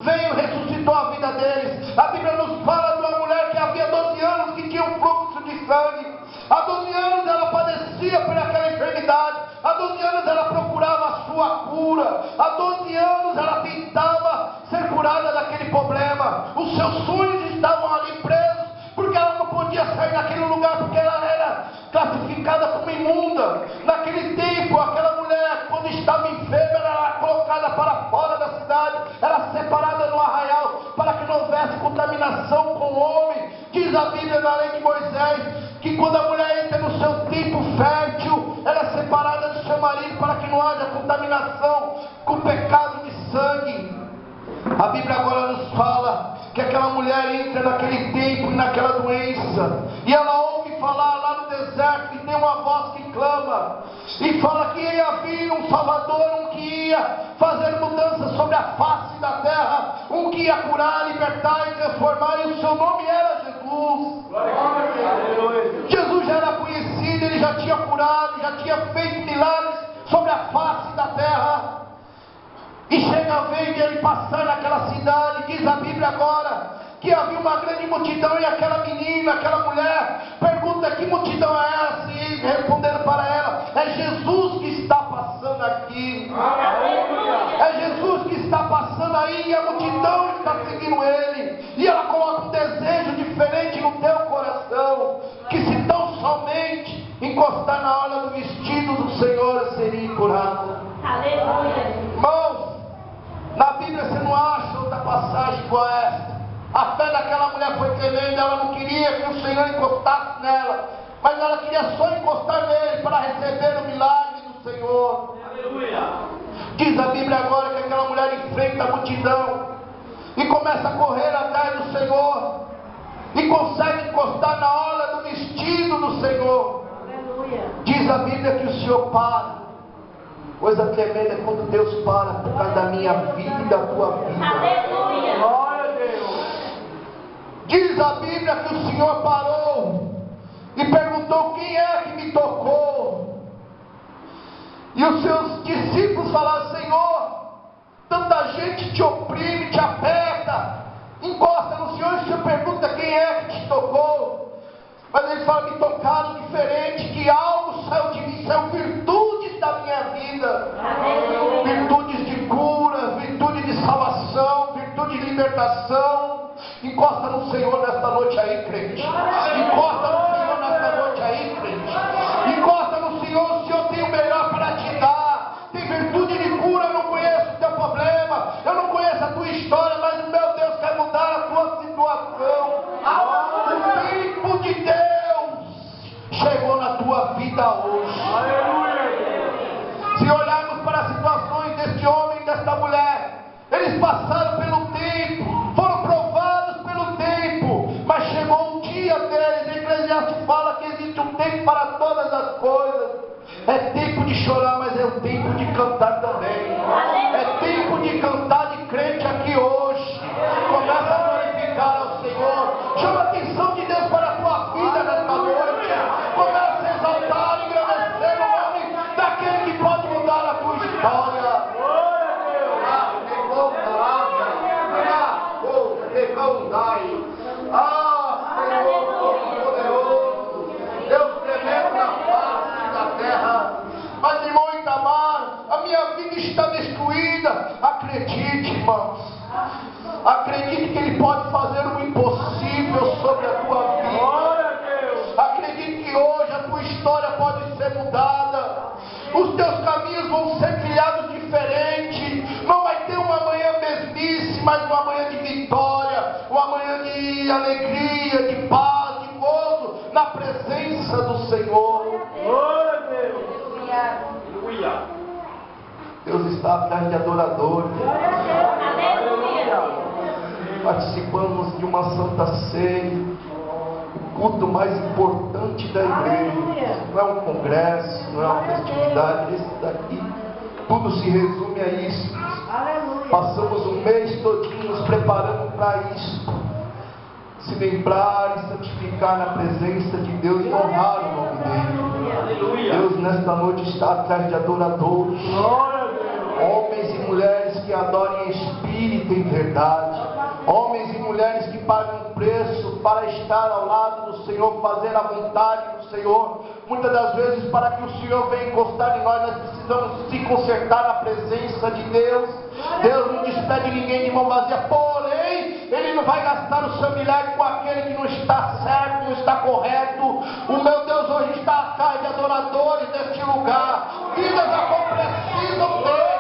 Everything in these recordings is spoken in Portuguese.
veio e ressuscitou a vida deles. A Bíblia nos fala de uma mulher que havia 12 anos que tinha um fluxo de sangue. Há 12 anos ela padecia por aquela enfermidade. Há 12 anos ela procurava a sua cura. Há 12 anos ela tentava ser curada daquele problema. Os seus sonhos estavam ali presos, porque ela não podia sair daquele lugar, porque ela era classificada como imunda. Naquele tempo, aquela mulher, quando estava enferma, ela era colocada para fora da cidade, era separada no arraial, para que não houvesse contaminação com o homem. Diz a Bíblia na lei de Moisés, que quando a mulher entra no seu tempo fértil, ela é separada do seu marido, para que não haja contaminação com pecado de sangue. A Bíblia agora nos fala que aquela mulher entra naquele tempo e naquela doença, e ela ouve falar lá no deserto, e tem uma voz que clama, e fala que ia vir um Salvador, um que ia fazer mudança sobre a face da terra, um que ia curar, libertar e transformar, e o seu nome era Jesus. Jesus já era conhecido, ele já tinha curado, já tinha feito milagres sobre a face da terra. E chega a vez de ele passar naquela cidade. Diz a Bíblia agora que havia uma grande multidão, e aquela menina, aquela mulher pergunta: que multidão é essa? E ele respondendo para ela: é Jesus que está passando aqui. É Jesus que está passando aí, e a multidão está seguindo ele. E ela coloca um desejo diferente no teu coração, que se tão somente encostar na hora do vestido do Senhor, seria curado. Aleluia. Irmãos, na Bíblia você não acha outra passagem igual esta. A fé daquela mulher foi tremenda. Ela não queria que o Senhor encostasse nela, mas ela queria só encostar nele para receber o milagre do Senhor. Aleluia. Diz a Bíblia agora que aquela mulher enfrenta a multidão e começa a correr atrás do Senhor, e consegue encostar na hora do vestido do Senhor. Aleluia. Diz a Bíblia que o Senhor para. Coisa tremenda é quando Deus para por causa da minha vida e da tua vida. Aleluia. Glória a Deus. Diz a Bíblia que o Senhor parou e perguntou: quem é que me tocou? E os seus discípulos falaram: Senhor, tanta gente te oprime, te aperta, encosta no Senhor, e o Senhor pergunta: quem é que te tocou? Mas ele fala: me tocaram diferente, que algo saiu de mim, saiu virtudes da minha vida. Aleluia. Virtudes de cura, virtude de salvação, virtude de libertação. Encosta no Senhor nesta noite aí, crente. Encosta no Senhor nesta noite aí, crente. Encosta no Senhor, o Senhor tem o melhor para te dar. Tem virtude de cura. Eu não conheço o teu problema, eu não conheço a tua história, mas o meu Deus quer mudar a tua situação. O tempo de Deus chegou na tua vida hoje. Se olharmos para as situações deste homem e desta mulher, eles passaram pelo tempo, foram provados pelo tempo, mas chegou um dia deles. Eclesiastes fala que existe um tempo para todas as coisas. É tempo de chorar, mas é o tempo de cantar também. É tempo de cantar de crente aqui hoje. Começa a glorificar ao Senhor. Chama a atenção de Deus para a tua vida nesta noite. Começa a exaltar e agradecer o nome daquele que pode mudar a tua história. Ah, Senhor poderoso, Deus tremendo na face da terra. Mas, irmão Itamar, a minha vida está destruída. Acredite, irmãos. Acredite que Ele pode fazer o impossível sobre a tua vida. Acredite que hoje a tua história pode ser mudada. Os teus caminhos vão ser trilhados diferente. Não vai ter uma manhã mesmice, mas uma manhã de vitória, uma manhã de alegria, de paz, de gozo, na presença do Senhor. Glória a Deus. Aleluia. Deus está atrás de adoradores. Aleluia. Participamos de uma Santa Ceia, o culto mais importante da igreja. Não é um congresso, não é uma festividade. Esse daqui, tudo se resume a isso. Aleluia. Passamos um mês todinho nos preparando para isso. Se lembrar e santificar na presença de Deus e honrar o nome dele. Aleluia. Deus nesta noite está atrás de adoradores. Glória a Deus. Homens e mulheres que adorem em espírito espírito em verdade. Homens e mulheres que pagam um preço para estar ao lado do Senhor, fazer a vontade do Senhor. Muitas das vezes, para que o Senhor venha encostar em nós, nós precisamos se consertar na presença de Deus. Deus não despede ninguém de mão vazia, porém, Ele não vai gastar o seu milagre com aquele que não está certo, não está correto. O meu Deus hoje está atrás de adoradores deste lugar. Vidas a qual precisam dele,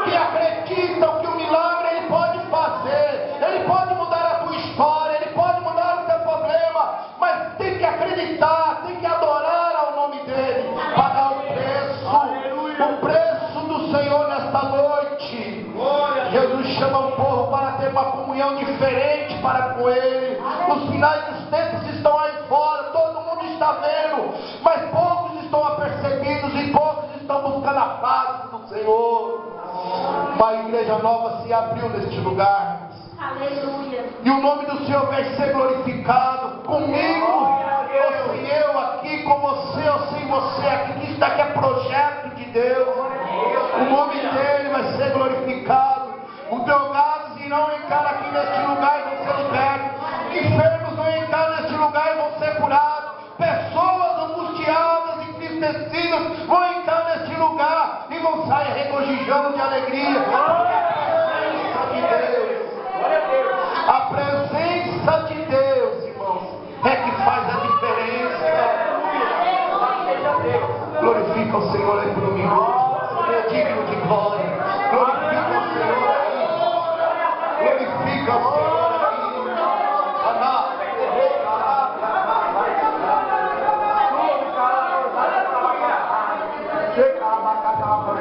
que acreditam que o milagre Ele pode fazer, Ele pode mudar a tua história, Ele pode mudar o teu problema, mas tem que acreditar, tem que adorar ao nome dEle, pagar o preço do Senhor nesta noite. Jesus chama o povo para ter uma comunhão diferente para com Ele. Os finais dos tempos estão aí fora, todo mundo está vendo, mas poucos estão apercebidos e poucos estão buscando a face do Senhor. Uma igreja nova se abriu neste lugar. Aleluia. E o nome do Senhor vai ser glorificado comigo, ou sem eu aqui, com você, ou sem você aqui. Isso daqui é projeto de Deus. O nome dele vai ser glorificado. Os drogados irão entrar aqui neste lugar e vão ser libertos. Enfermos vão entrar neste lugar e vão ser curados. Pessoas angustiadas e entristecidas vão entrar neste lugar e vão sair regozijando de alegria. A presença de Deus, irmãos, é que faz a diferença. Glorifica o Senhor aí por um minuto. Ele é digno de glória. Glorifica o Senhor aí. Glorifica o Senhor aí.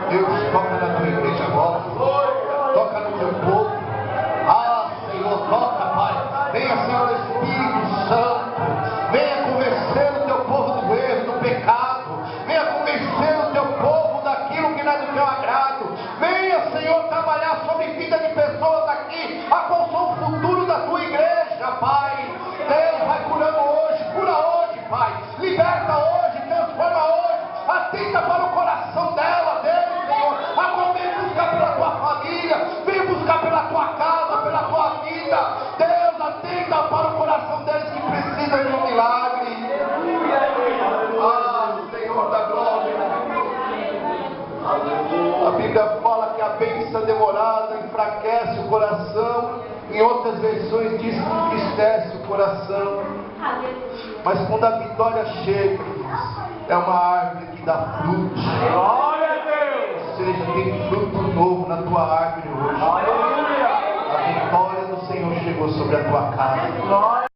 Deus, toca na tua igreja agora. Toca no teu povo. Ah, Senhor, toca, Pai. Venha, Senhor Espírito Santo. Venha convencer o teu povo do erro, do pecado. Venha convencer o teu povo daquilo que não é do teu agrado. Venha, Senhor, trabalhar sobre a vida de pessoas aqui, a qual são o futuro da tua igreja, Pai. Deus vai curando hoje, cura hoje, Pai. Liberta hoje, transforma hoje. Atenta para o coração dela, dele, Senhor. Agora vem buscar pela tua família, vem buscar pela tua casa, pela tua vida. Deus, atenta para o coração deles que precisam de um milagre. Ah, Senhor da glória. A Bíblia fala que a bênção demorada enfraquece o coração. Em outras versões diz que entristece o coração. Mas quando a vitória chega, é uma árvore que dá frutos. Glória a Deus. Ou seja, tem fruto novo na tua árvore hoje. Aleluia. A vitória do Senhor chegou sobre a tua casa. Glória